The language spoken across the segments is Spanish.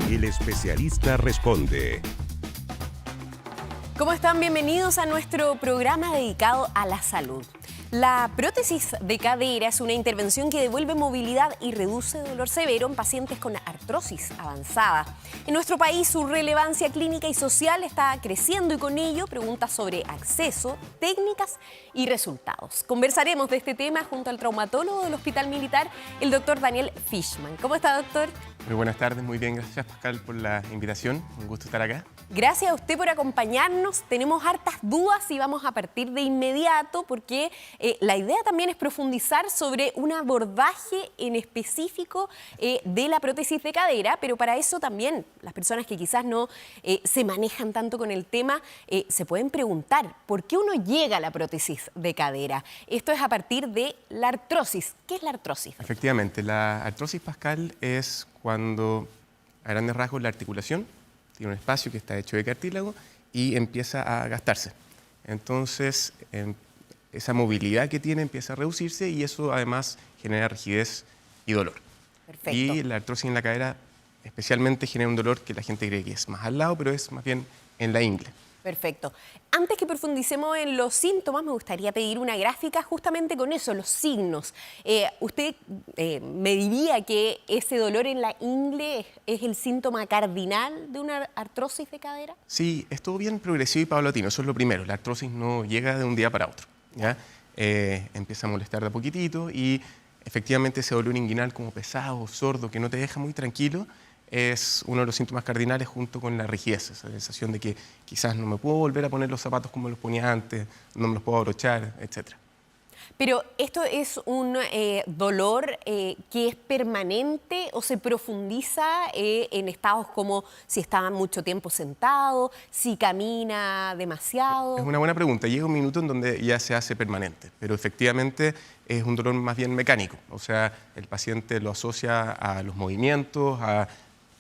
El especialista responde. ¿Cómo están? Bienvenidos a nuestro programa dedicado a la salud. La prótesis de cadera es una intervención que devuelve movilidad y reduce dolor severo en pacientes con artrosis avanzada. En nuestro país su relevancia clínica y social está creciendo y con ello preguntas sobre acceso, técnicas y resultados. Conversaremos de este tema junto al traumatólogo del Hospital Militar, el doctor Daniel Fishman. ¿Cómo está, doctor? Muy buenas tardes, muy bien, gracias Pascal por la invitación, un gusto estar acá. Gracias a usted por acompañarnos, tenemos hartas dudas y vamos a partir de inmediato porque la idea también es profundizar sobre un abordaje en específico de la prótesis de cadera, pero para eso también las personas que quizás no se manejan tanto con el tema se pueden preguntar ¿por qué uno llega a la prótesis de cadera? Esto es a partir de la artrosis. ¿Qué es la artrosis? Efectivamente, la artrosis, Pascal, es cuando a grandes rasgos la articulación tiene un espacio que está hecho de cartílago y empieza a gastarse. Entonces, esa movilidad que tiene empieza a reducirse y eso además genera rigidez y dolor. Perfecto. Y la artrosis en la cadera especialmente genera un dolor que la gente cree que es más al lado, pero es más bien en la ingle. Perfecto. Antes que profundicemos en los síntomas, me gustaría pedir una gráfica justamente con eso, los signos. ¿Usted me diría que ese dolor en la ingle es el síntoma cardinal de una artrosis de cadera? Sí, es todo bien progresivo y paulatino, eso es lo primero. La artrosis no llega de un día para otro, ¿ya? Empieza a molestar de a poquitito y efectivamente ese dolor inguinal como pesado, sordo, que no te deja muy tranquilo, es uno de los síntomas cardinales junto con la rigidez, esa sensación de que quizás no me puedo volver a poner los zapatos como los ponía antes, no me los puedo abrochar, etc. Pero ¿esto es un dolor que es permanente o se profundiza en estados como si está mucho tiempo sentado, si camina demasiado? Es una buena pregunta. Llega un minuto en donde ya se hace permanente, pero efectivamente es un dolor más bien mecánico. O sea, el paciente lo asocia a los movimientos, a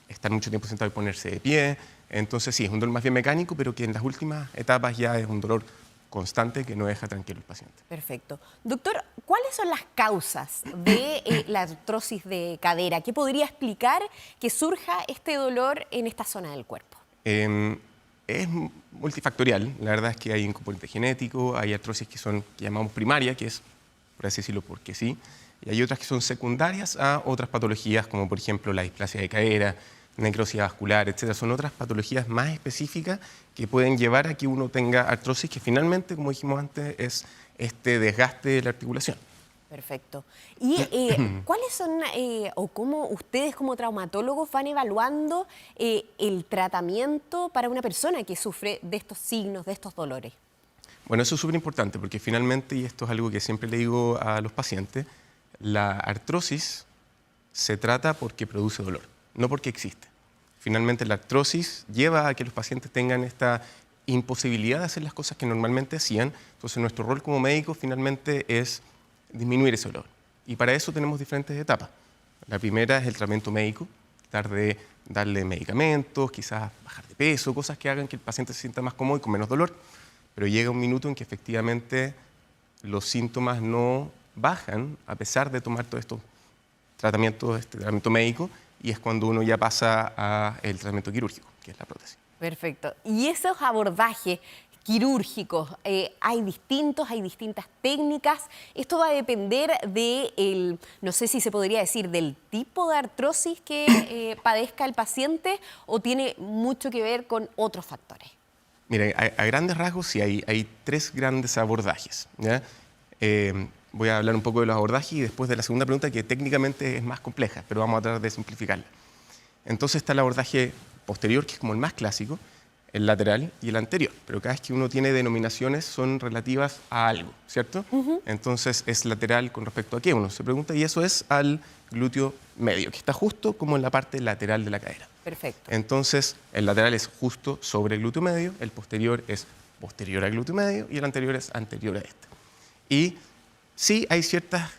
estar mucho tiempo sentado y ponerse de pie. Entonces sí, es un dolor más bien mecánico, pero que en las últimas etapas ya es un dolor constante que no deja tranquilo al paciente. Perfecto. Doctor, ¿cuáles son las causas de la artrosis de cadera? ¿Qué podría explicar que surja este dolor en esta zona del cuerpo? Es multifactorial. La verdad es que hay un componente genético, hay artrosis que llamamos primaria, que es, por así decirlo, porque sí, y hay otras que son secundarias a otras patologías, como por ejemplo la displasia de cadera, necrosis vascular, etc. Son otras patologías más específicas que pueden llevar a que uno tenga artrosis, que finalmente, como dijimos antes, es este desgaste de la articulación. Perfecto. ¿Y cuáles son o cómo ustedes como traumatólogos van evaluando el tratamiento para una persona que sufre de estos signos, de estos dolores? Bueno, eso es súper importante porque finalmente, y esto es algo que siempre le digo a los pacientes, la artrosis se trata porque produce dolor, no porque existe. Finalmente la artrosis lleva a que los pacientes tengan esta imposibilidad de hacer las cosas que normalmente hacían. Entonces nuestro rol como médicos finalmente es disminuir ese dolor. Y para eso tenemos diferentes etapas. La primera es el tratamiento médico, tratar de darle medicamentos, quizás bajar de peso, cosas que hagan que el paciente se sienta más cómodo y con menos dolor. Pero llega un minuto en que efectivamente los síntomas no bajan a pesar de tomar todos estos tratamientos, este tratamiento médico, y es cuando uno ya pasa al tratamiento quirúrgico, que es la prótesis. Perfecto. ¿Y esos abordajes quirúrgicos, hay distintas técnicas? ¿Esto va a depender no sé si se podría decir, del tipo de artrosis que padezca el paciente o tiene mucho que ver con otros factores? Mira, a grandes rasgos sí hay tres grandes abordajes, ¿ya? Voy a hablar un poco de los abordajes y después de la segunda pregunta, que técnicamente es más compleja, pero vamos a tratar de simplificarla. Entonces está el abordaje posterior, que es como el más clásico, el lateral y el anterior, pero cada vez que uno tiene denominaciones son relativas a algo, ¿cierto? Entonces es lateral con respecto a qué uno se pregunta, y eso es al glúteo medio, que está justo como en la parte lateral de la cadera. Perfecto. Entonces el lateral es justo sobre el glúteo medio, el posterior es posterior al glúteo medio y el anterior es anterior a este. Y sí hay ciertas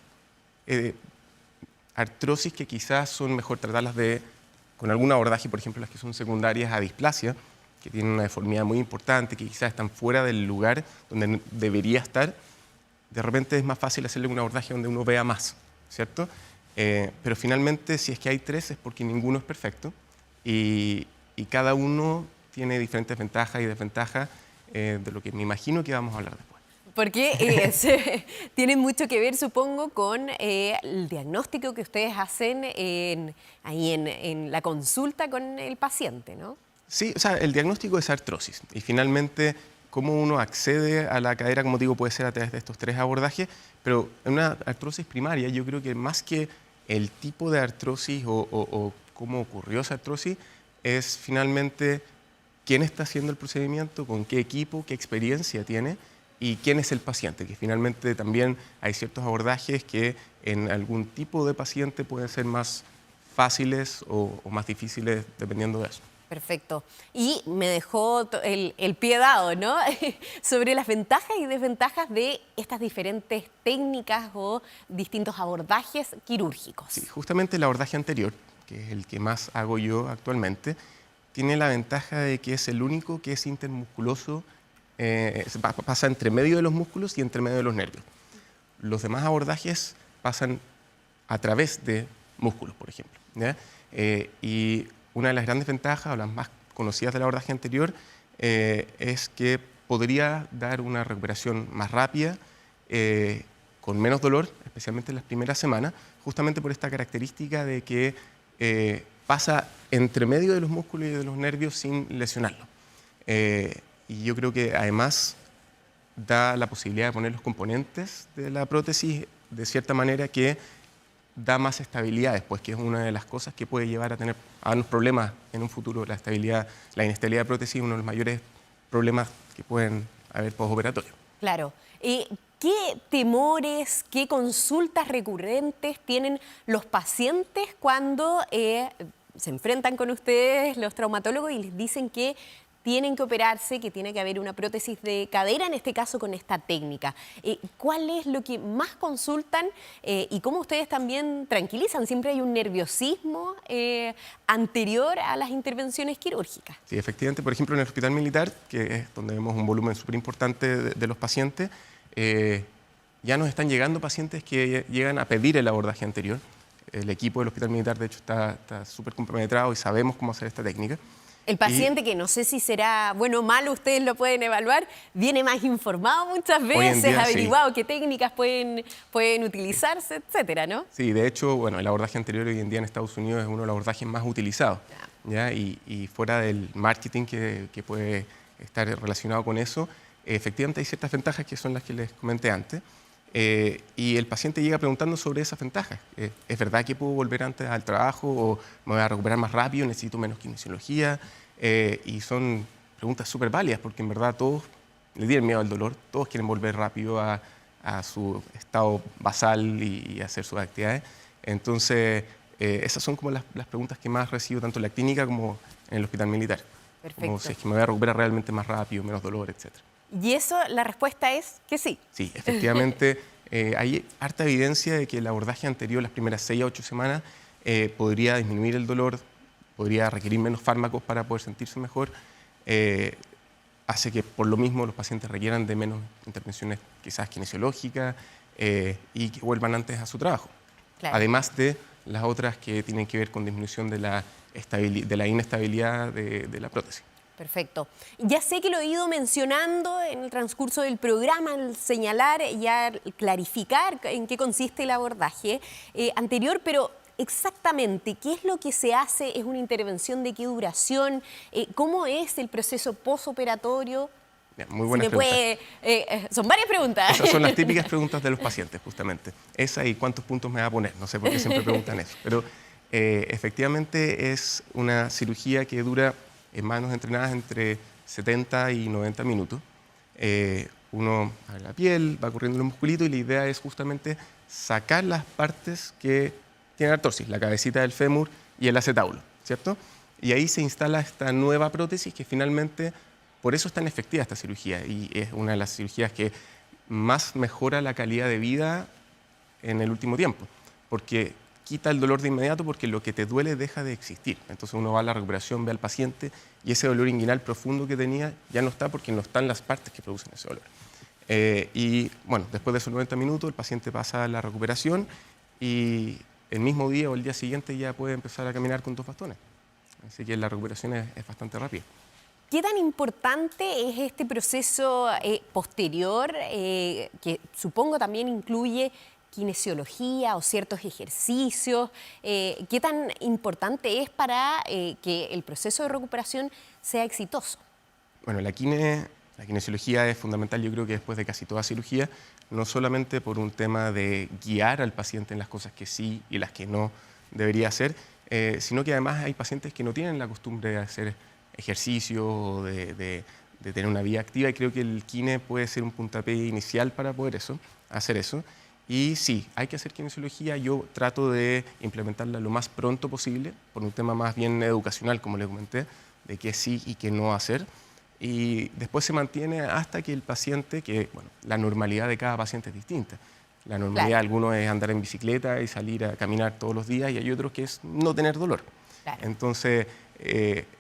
artrosis que quizás son mejor tratarlas con algún abordaje, por ejemplo las que son secundarias a displasia, que tienen una deformidad muy importante, que quizás están fuera del lugar donde debería estar. De repente es más fácil hacerle un abordaje donde uno vea más, ¿cierto? Pero finalmente, si es que hay tres, es porque ninguno es perfecto y cada uno tiene diferentes ventajas y desventajas de lo que me imagino que vamos a hablar después. Porque tiene mucho que ver, supongo, con el diagnóstico que ustedes hacen ahí en la consulta con el paciente, ¿no? Sí, o sea, el diagnóstico es artrosis y finalmente cómo uno accede a la cadera, como digo, puede ser a través de estos 3 abordajes, pero en una artrosis primaria yo creo que más que el tipo de artrosis o cómo ocurrió esa artrosis, es finalmente quién está haciendo el procedimiento, con qué equipo, qué experiencia tiene y quién es el paciente, que finalmente también hay ciertos abordajes que en algún tipo de paciente pueden ser más fáciles o más difíciles dependiendo de eso. Perfecto. Y me dejó el pie dado, ¿no? Sobre las ventajas y desventajas de estas diferentes técnicas o distintos abordajes quirúrgicos. Sí, justamente el abordaje anterior, que es el que más hago yo actualmente, tiene la ventaja de que es el único que es intermusculoso, pasa entre medio de los músculos y entre medio de los nervios. Los demás abordajes pasan a través de músculos, por ejemplo, ¿ya? Y una de las grandes ventajas, o las más conocidas del abordaje anterior, es que podría dar una recuperación más rápida, con menos dolor, especialmente en las primeras semanas, justamente por esta característica de que pasa entre medio de los músculos y de los nervios sin lesionarlo. Y yo creo que además da la posibilidad de poner los componentes de la prótesis de cierta manera que da más estabilidad después, que es una de las cosas que puede llevar a tener unos problemas en un futuro. La estabilidad, la inestabilidad de prótesis es uno de los mayores problemas que pueden haber postoperatorio. Claro. ¿Qué temores, qué consultas recurrentes tienen los pacientes cuando se enfrentan con ustedes, los traumatólogos, y les dicen que tienen que operarse, que tiene que haber una prótesis de cadera, en este caso con esta técnica? ¿Cuál es lo que más consultan y cómo ustedes también tranquilizan? Siempre hay un nerviosismo anterior a las intervenciones quirúrgicas. Sí, efectivamente, por ejemplo, en el Hospital Militar, que es donde vemos un volumen súper importante de los pacientes, ya nos están llegando pacientes que llegan a pedir el abordaje anterior. El equipo del Hospital Militar, de hecho, está súper compenetrado y sabemos cómo hacer esta técnica. El paciente, que no sé si será bueno o malo, ustedes lo pueden evaluar, viene más informado muchas veces, día, averiguado sí, qué técnicas pueden utilizarse, etcétera, ¿no? Sí, de hecho, bueno, el abordaje anterior hoy en día en Estados Unidos es uno de los abordajes más utilizados, ¿ya? Y fuera del marketing que puede estar relacionado con eso, efectivamente hay ciertas ventajas que son las que les comenté antes, y el paciente llega preguntando sobre esas ventajas. ¿Es verdad que puedo volver antes al trabajo o me voy a recuperar más rápido, necesito menos kinesiología? Y son preguntas súper válidas porque en verdad todos le tienen miedo al dolor, todos quieren volver rápido a su estado basal y hacer sus actividades. Entonces, esas son como las preguntas que más recibo tanto en la clínica como en el Hospital Militar. Perfecto. Como si es que me voy a recuperar realmente más rápido, menos dolor, etc. Y eso, la respuesta es que sí. Sí, efectivamente, hay harta evidencia de que el abordaje anterior, las primeras 6 a 8 semanas, podría disminuir el dolor, podría requerir menos fármacos para poder sentirse mejor, hace que por lo mismo los pacientes requieran de menos intervenciones quizás kinesiológicas y que vuelvan antes a su trabajo. Claro. Además de las otras que tienen que ver con disminución de la inestabilidad de la prótesis. Perfecto. Ya sé que lo he ido mencionando en el transcurso del programa, al señalar y al clarificar en qué consiste el abordaje anterior, pero exactamente, ¿qué es lo que se hace? ¿Es una intervención de qué duración? ¿Cómo es el proceso postoperatorio? Muy buenas preguntas. Son varias preguntas. Esas son las típicas preguntas de los pacientes, justamente. Esa y cuántos puntos me va a poner. No sé por qué siempre preguntan eso. Pero efectivamente es una cirugía que dura en manos entrenadas entre 70 y 90 minutos. Uno abre la piel, va corriendo los musculitos y la idea es justamente sacar las partes que tienen artrosis, la cabecita del fémur y el acetábulo, ¿cierto? Y ahí se instala esta nueva prótesis que finalmente, por eso es tan efectiva esta cirugía y es una de las cirugías que más mejora la calidad de vida en el último tiempo, porque quita el dolor de inmediato porque lo que te duele deja de existir. Entonces uno va a la recuperación, ve al paciente y ese dolor inguinal profundo que tenía ya no está porque no están las partes que producen ese dolor. Y bueno, después de esos 90 minutos el paciente pasa a la recuperación y el mismo día o el día siguiente ya puede empezar a caminar con 2 bastones. Así que la recuperación es bastante rápida. ¿Qué tan importante es este proceso posterior, que supongo también incluye kinesiología o ciertos ejercicios? ¿Qué tan importante es para que el proceso de recuperación sea exitoso? Bueno, la kinesiología es fundamental, yo creo que después de casi toda cirugía, no solamente por un tema de guiar al paciente en las cosas que sí y las que no debería hacer, sino que además hay pacientes que no tienen la costumbre de hacer ejercicio o de tener una vida activa, y creo que el kine puede ser un puntapié inicial para poder hacer eso. Y sí, hay que hacer kinesiología. Yo trato de implementarla lo más pronto posible, por un tema más bien educacional, como le comenté, de qué sí y qué no hacer. Y después se mantiene hasta que el paciente, bueno, la normalidad de cada paciente es distinta. La normalidad de algunos es andar en bicicleta y salir a caminar todos los días, y hay otros que es no tener dolor. Claro. Entonces,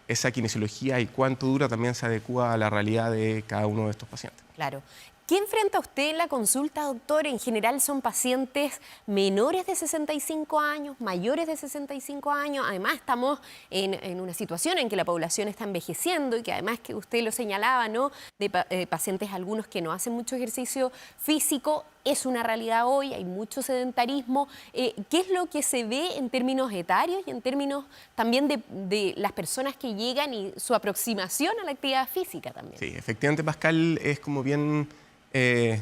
esa kinesiología y cuánto dura también se adecua a la realidad de cada uno de estos pacientes. Claro. ¿Qué enfrenta usted en la consulta, doctor? En general son pacientes menores de 65 años, mayores de 65 años. Además, estamos en una situación en que la población está envejeciendo y que además, que usted lo señalaba, ¿no?, de pacientes algunos que no hacen mucho ejercicio físico. Es una realidad hoy, hay mucho sedentarismo. ¿Qué es lo que se ve en términos etarios y en términos también de las personas que llegan y su aproximación a la actividad física también? Sí, efectivamente, Pascal, es como bien... es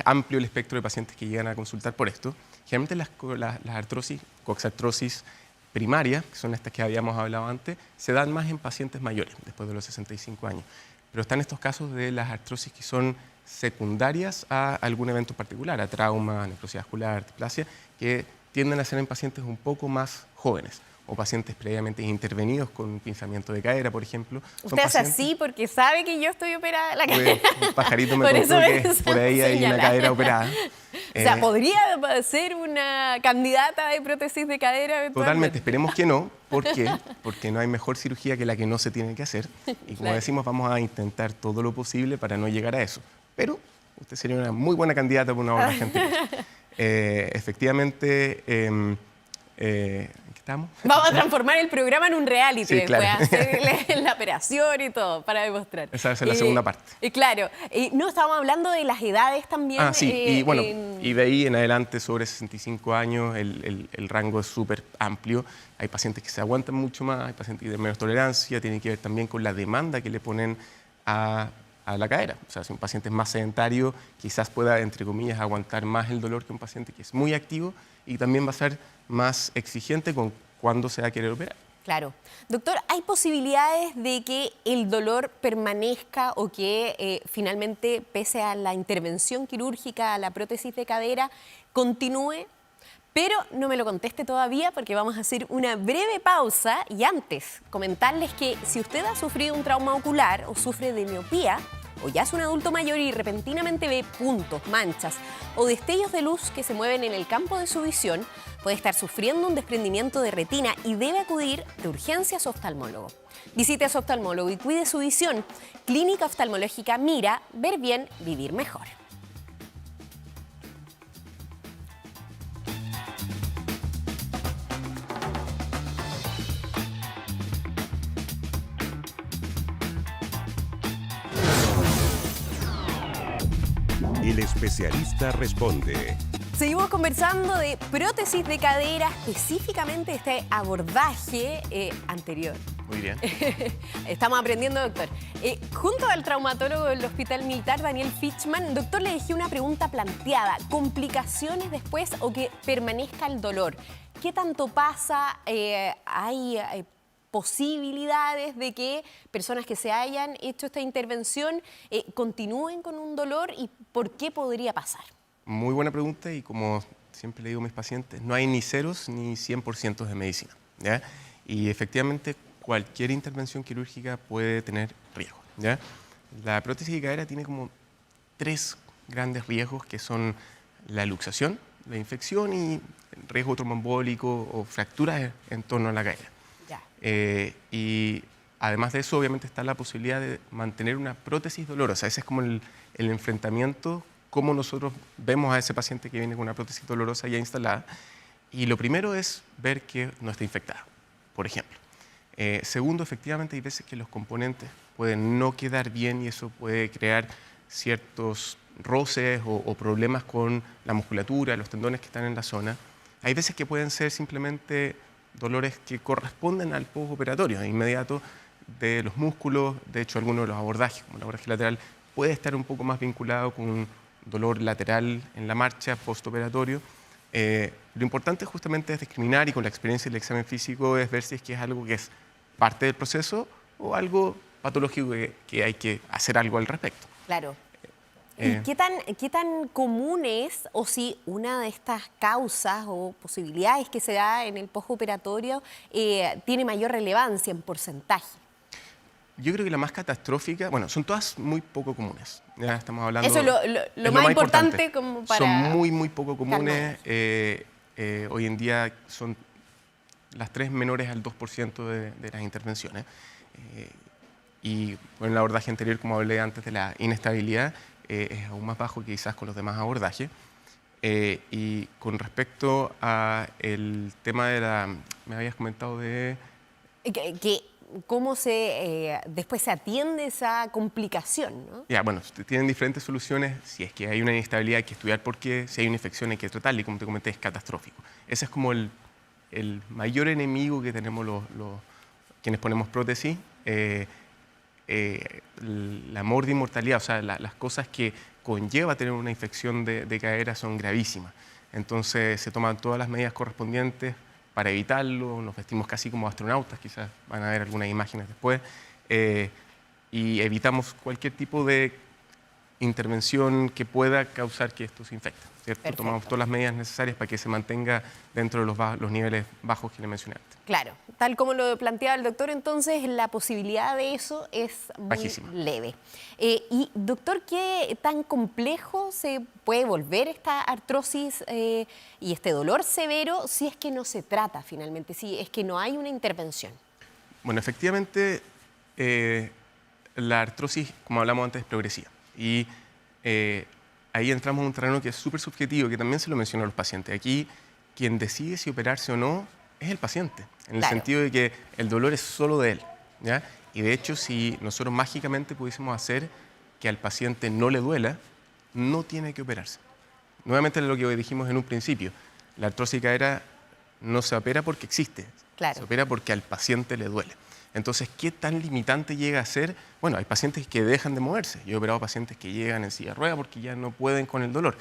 amplio el espectro de pacientes que llegan a consultar por esto. Generalmente las artrosis, coxartrosis primarias, que son estas que habíamos hablado antes, se dan más en pacientes mayores, después de los 65 años. Pero están estos casos de las artrosis que son secundarias a algún evento particular, a trauma, necrosis vascular, displasia, que tienden a ser en pacientes un poco más jóvenes, o pacientes previamente intervenidos con un pinzamiento de cadera, por ejemplo. Usted hace así porque sabe que yo estoy operada en la cadera. Un pajarito me contó que por ahí hay una cadera operada. O sea, ¿podría ser una candidata de prótesis de cadera? Totalmente, esperemos que no. ¿Por qué? Porque no hay mejor cirugía que la que no se tiene que hacer. Y como decimos, vamos a intentar todo lo posible para no llegar a eso. Pero usted sería una muy buena candidata por una obra gente. Efectivamente, ¿estamos? Vamos a transformar el programa en un reality, sí, claro. Hacerle la operación y todo para demostrar. Esa es la segunda parte. Claro. No, estábamos hablando de las edades también. Ah, sí, y bueno, y de ahí en adelante, sobre 65 años, el rango es súper amplio. Hay pacientes que se aguantan mucho más, hay pacientes que tienen menos tolerancia, tiene que ver también con la demanda que le ponen a la cadera. O sea, si un paciente es más sedentario, quizás pueda, entre comillas, aguantar más el dolor que un paciente que es muy activo, y también va a ser más exigente con cuándo se va a querer operar. Claro. Doctor, ¿hay posibilidades de que el dolor permanezca o que finalmente, pese a la intervención quirúrgica, a la prótesis de cadera, continúe? Pero no me lo conteste todavía porque vamos a hacer una breve pausa, y antes comentarles que si usted ha sufrido un trauma ocular o sufre de miopía, o ya es un adulto mayor y repentinamente ve puntos, manchas o destellos de luz que se mueven en el campo de su visión, puede estar sufriendo un desprendimiento de retina y debe acudir de urgencia a su oftalmólogo. Visite a su oftalmólogo y cuide su visión. Clínica Oftalmológica Mira, ver bien, vivir mejor. El especialista responde. Seguimos conversando de prótesis de cadera, específicamente este abordaje anterior. Muy bien. Estamos aprendiendo, doctor. Junto al traumatólogo del Hospital Militar, Daniel Fichman, doctor, le dejé una pregunta planteada. ¿Complicaciones después o que permanezca el dolor? ¿Qué tanto pasa? ¿Hay posibilidades de que personas que se hayan hecho esta intervención continúen con un dolor, y por qué podría pasar? Muy buena pregunta, y como siempre le digo a mis pacientes, no hay ni ceros ni 100% de medicina, ¿ya? Y efectivamente cualquier intervención quirúrgica puede tener riesgos, ¿ya? La prótesis de cadera tiene como 3 grandes riesgos, que son la luxación, la infección y el riesgo tromboembólico o fracturas en torno a la cadera. Y además de eso, obviamente, está la posibilidad de mantener una prótesis dolorosa. Ese es como el enfrentamiento, cómo nosotros vemos a ese paciente que viene con una prótesis dolorosa ya instalada. Y lo primero es ver que no está infectada, por ejemplo. Segundo, efectivamente hay veces que los componentes pueden no quedar bien y eso puede crear ciertos roces o problemas con la musculatura, los tendones que están en la zona. Hay veces que pueden ser simplemente dolores que corresponden al postoperatorio inmediato de los músculos. De hecho, algunos de los abordajes, como el abordaje lateral, puede estar un poco más vinculado con un dolor lateral en la marcha postoperatorio. Lo importante justamente es discriminar, y con la experiencia del examen físico es ver si es que es algo que es parte del proceso o algo patológico que hay que hacer algo al respecto. Claro. ¿Y qué tan común es, o si una de estas causas o posibilidades que se da en el postoperatorio tiene mayor relevancia en porcentaje? Yo creo que la más catastrófica, bueno, son todas muy poco comunes. Ya estamos hablando. Eso es lo más importante como para... Son muy poco comunes. Hoy en día son las 3 menores al 2% de las intervenciones. Y con el abordaje anterior, como hablé antes de la inestabilidad, es aún más bajo que quizás con los demás abordajes. Y con respecto al tema de la... Me habías comentado de... ¿Cómo después se atiende esa complicación, ¿no? Ya, bueno, tienen diferentes soluciones. Si es que hay una inestabilidad, hay que estudiar por qué. Si hay una infección, hay que tratarla, y como te comenté, es catastrófico. Ese es como el mayor enemigo que tenemos quienes ponemos prótesis. La mortalidad, o sea, las cosas que conlleva tener una infección de cadera son gravísimas. Entonces se toman todas las medidas correspondientes para evitarlo. Nos vestimos casi como astronautas, quizás van a ver algunas imágenes después, y evitamos cualquier tipo de intervención que pueda causar que esto se infecte, ¿cierto? Perfecto. Tomamos todas las medidas necesarias para que se mantenga dentro de los niveles bajos que le mencioné antes. Claro, tal como lo planteaba el doctor, entonces la posibilidad de eso es muy bajísima, leve. Y doctor, ¿qué tan complejo se puede volver esta artrosis y este dolor severo si es que no se trata finalmente, si es que no hay una intervención? Bueno, efectivamente, la artrosis, como hablamos antes, es progresiva. Y ahí entramos en un terreno que es súper subjetivo, que también se lo menciono a los pacientes. Aquí, quien decide si operarse o no es el paciente, en el sentido de que el dolor es solo de él, ¿ya? Y de hecho, si nosotros mágicamente pudiésemos hacer que al paciente no le duela, no tiene que operarse. Nuevamente lo que dijimos en un principio, la artrosis de cadera no se opera porque existe, se opera porque al paciente le duele. Entonces, ¿qué tan limitante llega a ser? Bueno, hay pacientes que dejan de moverse. Yo he operado pacientes que llegan en silla de ruedas porque ya no pueden con el dolor.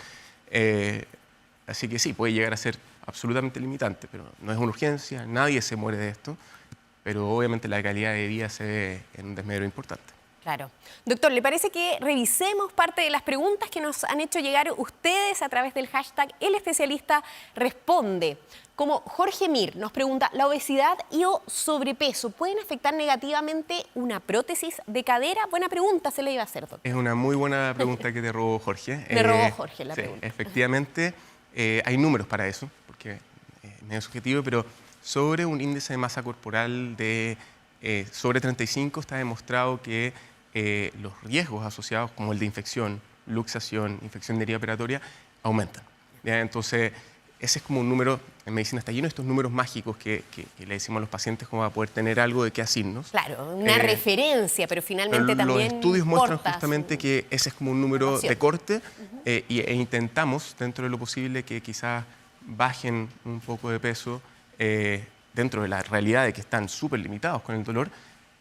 Así que sí, puede llegar a ser absolutamente limitante, pero no es una urgencia, nadie se muere de esto, pero obviamente la calidad de vida se ve en un desmedro importante. Claro. Doctor, ¿le parece que revisemos parte de las preguntas que nos han hecho llegar ustedes a través del hashtag El Especialista Responde? Como Jorge Mir nos pregunta, ¿la obesidad y o sobrepeso pueden afectar negativamente una prótesis de cadera? Buena pregunta, se le iba a hacer, doctor. Es una muy buena pregunta que te robó Jorge. Me robó Jorge la sí, pregunta. Efectivamente, hay números para eso, porque es medio subjetivo, pero sobre un índice de masa corporal de sobre 35 está demostrado que los riesgos asociados como el de infección, luxación, infección de herida operatoria, aumentan. ¿Ya? Entonces, ese es como un número, en medicina está lleno de estos números mágicos que le decimos a los pacientes como para poder tener algo de qué asignarnos. Claro, una referencia, pero finalmente pero también los estudios muestran justamente su... que ese es como un número de corte e intentamos, dentro de lo posible, que quizás bajen un poco de peso dentro de la realidad de que están súper limitados con el dolor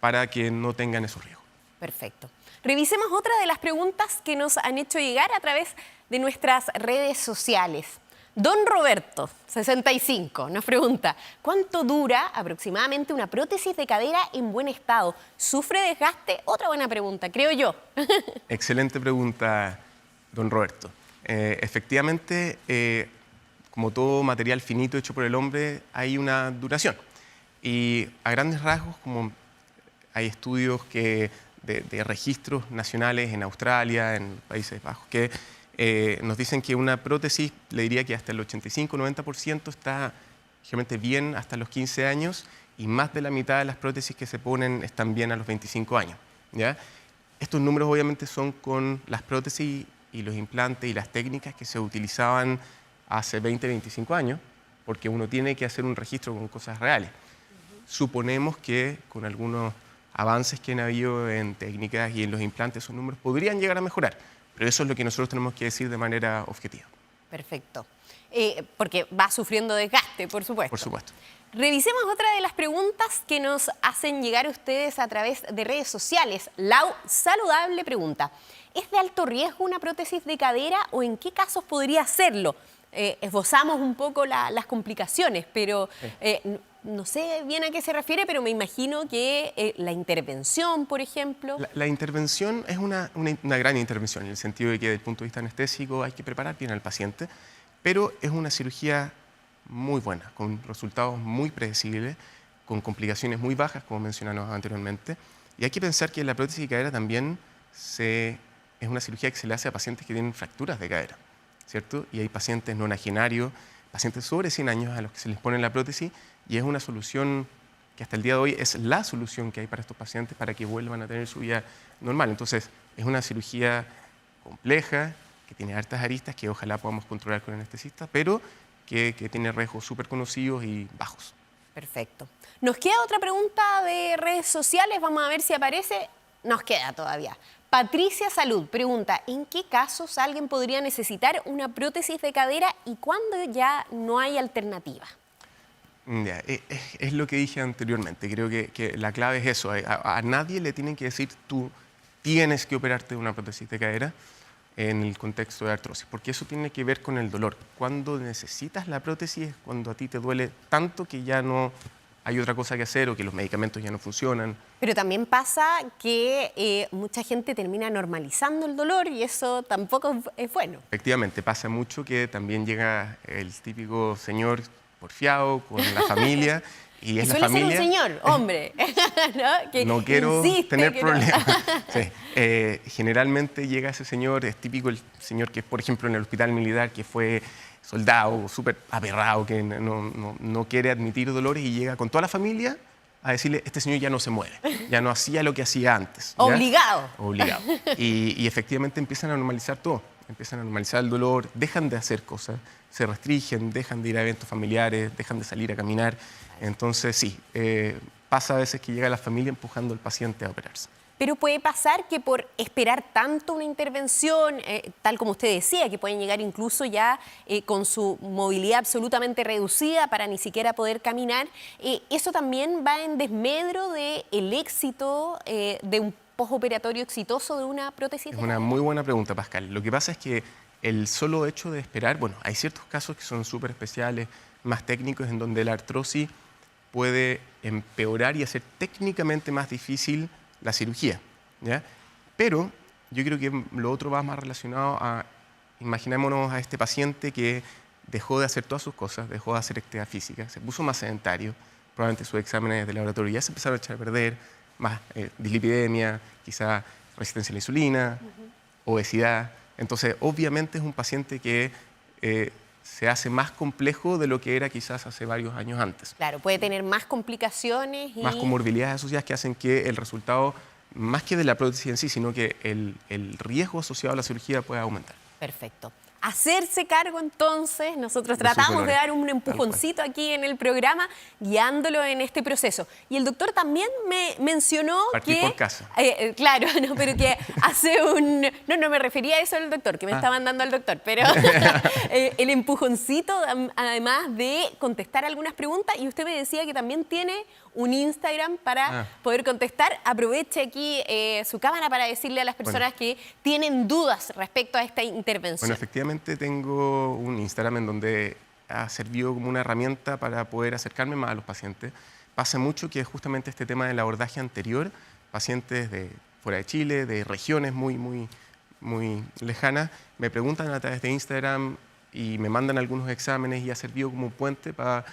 para que no tengan esos riesgos. Perfecto. Revisemos otra de las preguntas que nos han hecho llegar a través de nuestras redes sociales. Don Roberto, 65, nos pregunta, ¿cuánto dura aproximadamente una prótesis de cadera en buen estado? ¿Sufre desgaste? Otra buena pregunta, creo yo. Excelente pregunta, don Roberto. Efectivamente, como todo material finito hecho por el hombre, hay una duración. Y a grandes rasgos, como hay estudios de registros nacionales en Australia, en Países Bajos, que nos dicen que una prótesis, le diría que hasta el 85-90% está generalmente bien hasta los 15 años y más de la mitad de las prótesis que se ponen están bien a los 25 años. ¿Ya? Estos números obviamente son con las prótesis y los implantes y las técnicas que se utilizaban hace 20-25 años, porque uno tiene que hacer un registro con cosas reales. suponemos que con algunos avances que han habido en técnicas y en los implantes, esos números podrían llegar a mejorar. Pero eso es lo que nosotros tenemos que decir de manera objetiva. Perfecto. Porque va sufriendo desgaste, por supuesto. Por supuesto. Revisemos otra de las preguntas que nos hacen llegar ustedes a través de redes sociales. Lau Saludable pregunta, ¿es de alto riesgo una prótesis de cadera o en qué casos podría serlo? Esbozamos un poco las complicaciones, pero no sé bien a qué se refiere, pero me imagino que la intervención, por ejemplo... La intervención es una gran intervención, en el sentido de que desde el punto de vista anestésico hay que preparar bien al paciente, pero es una cirugía muy buena, con resultados muy predecibles, con complicaciones muy bajas, como mencionamos anteriormente. Y hay que pensar que la prótesis de cadera también es una cirugía que se le hace a pacientes que tienen fracturas de cadera, ¿cierto? Y hay pacientes nonagenarios, pacientes sobre 100 años a los que se les pone la prótesis, y es una solución que hasta el día de hoy es la solución que hay para estos pacientes para que vuelvan a tener su vida normal. Entonces, es una cirugía compleja, que tiene hartas aristas que ojalá podamos controlar con el anestesista, pero que tiene riesgos súper conocidos y bajos. Perfecto. Nos queda otra pregunta de redes sociales, vamos a ver si aparece. Nos queda todavía. Patricia Salud pregunta, ¿en qué casos alguien podría necesitar una prótesis de cadera y cuándo ya no hay alternativa? Ya, es lo que dije anteriormente, creo que la clave es eso, a nadie le tienen que decir tú tienes que operarte de una prótesis de cadera en el contexto de artrosis, porque eso tiene que ver con el dolor. Cuando necesitas la prótesis es cuando a ti te duele tanto que ya no hay otra cosa que hacer o que los medicamentos ya no funcionan. Pero también pasa que mucha gente termina normalizando el dolor y eso tampoco es bueno. Efectivamente, pasa mucho que también llega el típico señor porfiado con la familia y es la familia... Ser un señor, hombre, ¿no? Que no quiero tener que problemas. No. Sí. Generalmente llega ese señor, es típico el señor que, por ejemplo, en el hospital militar, que fue soldado, súper aperrado, que no quiere admitir dolores y llega con toda la familia a decirle, este señor ya no se mueve, ya no hacía lo que hacía antes. ¿Ya? Obligado. Obligado. Y efectivamente empiezan a normalizar todo, empiezan a normalizar el dolor, dejan de hacer cosas, se restringen, dejan de ir a eventos familiares, dejan de salir a caminar. Entonces, sí, pasa a veces que llega la familia empujando al paciente a operarse. Pero puede pasar que por esperar tanto una intervención, tal como usted decía, que pueden llegar incluso ya con su movilidad absolutamente reducida para ni siquiera poder caminar, eso también va en desmedro del éxito de un postoperatorio exitoso de una prótesis. Es una muy buena pregunta, Pascal. Lo que pasa es que el solo hecho de esperar, bueno, hay ciertos casos que son súper especiales, más técnicos, en donde la artrosis puede empeorar y hacer técnicamente más difícil la cirugía, ¿ya? Pero yo creo que lo otro va más relacionado a, imaginémonos a este paciente que dejó de hacer todas sus cosas, dejó de hacer actividad física, se puso más sedentario, probablemente sus exámenes de laboratorio ya se empezaron a echar a perder, más dislipidemia, quizá resistencia a la insulina, obesidad. Entonces, obviamente es un paciente que se hace más complejo de lo que era quizás hace varios años antes. Claro, puede tener más complicaciones y... Más comorbilidades asociadas que hacen que el resultado, más que de la prótesis en sí, sino que el riesgo asociado a la cirugía pueda aumentar. Perfecto. Hacerse cargo entonces, nosotros tratamos de dar un empujoncito aquí en el programa, guiándolo en este proceso. Y el doctor también me mencionó Partir por casa. Claro, no, pero que hace un... No me refería a eso al doctor, que me está mandando al doctor, pero el empujoncito, además de contestar algunas preguntas, y usted me decía que también tiene un Instagram para poder contestar. Aproveche aquí su cámara para decirle a las personas que tienen dudas respecto a esta intervención. Bueno, efectivamente tengo un Instagram en donde ha servido como una herramienta para poder acercarme más a los pacientes. Pasa mucho que justamente este tema del abordaje anterior, pacientes de fuera de Chile, de regiones muy lejanas, me preguntan a través de Instagram y me mandan algunos exámenes y ha servido como puente para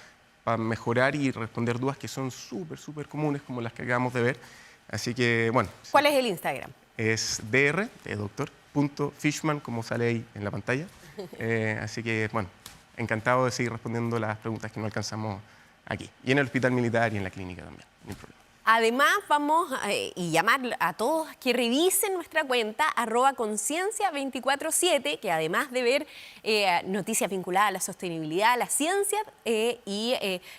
mejorar y responder dudas que son súper comunes, como las que acabamos de ver. Así que, bueno. ¿Cuál es el Instagram? Es dr, doctor.fishman, como sale ahí en la pantalla. Así que, bueno, encantado de seguir respondiendo las preguntas que no alcanzamos aquí. Y en el hospital militar y en la clínica también, no hay problema. Además, vamos y llamar a todos que revisen nuestra cuenta @conciencia247, que además de ver noticias vinculadas a la sostenibilidad, a la ciencia y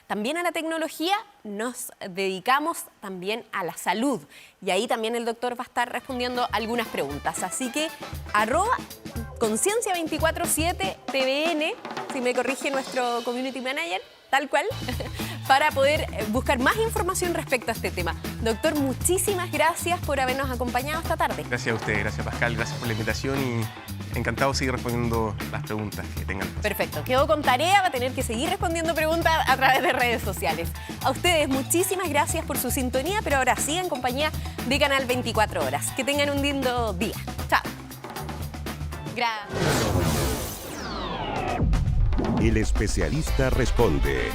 también a la tecnología, nos dedicamos también a la salud. Y ahí también el doctor va a estar respondiendo algunas preguntas. Así que @conciencia247 TVN, si me corrige nuestro community manager, tal cual, para poder buscar más información respecto a este tema. Doctor, muchísimas gracias por habernos acompañado esta tarde. Gracias a usted, gracias Pascal, gracias por la invitación y encantado de seguir respondiendo las preguntas que tengan. Perfecto, quedó con tarea, va a tener que seguir respondiendo preguntas a través de redes sociales. A ustedes muchísimas gracias por su sintonía, pero ahora sí en compañía de Canal 24 Horas. Que tengan un lindo día. Chao. Gracias. El especialista responde.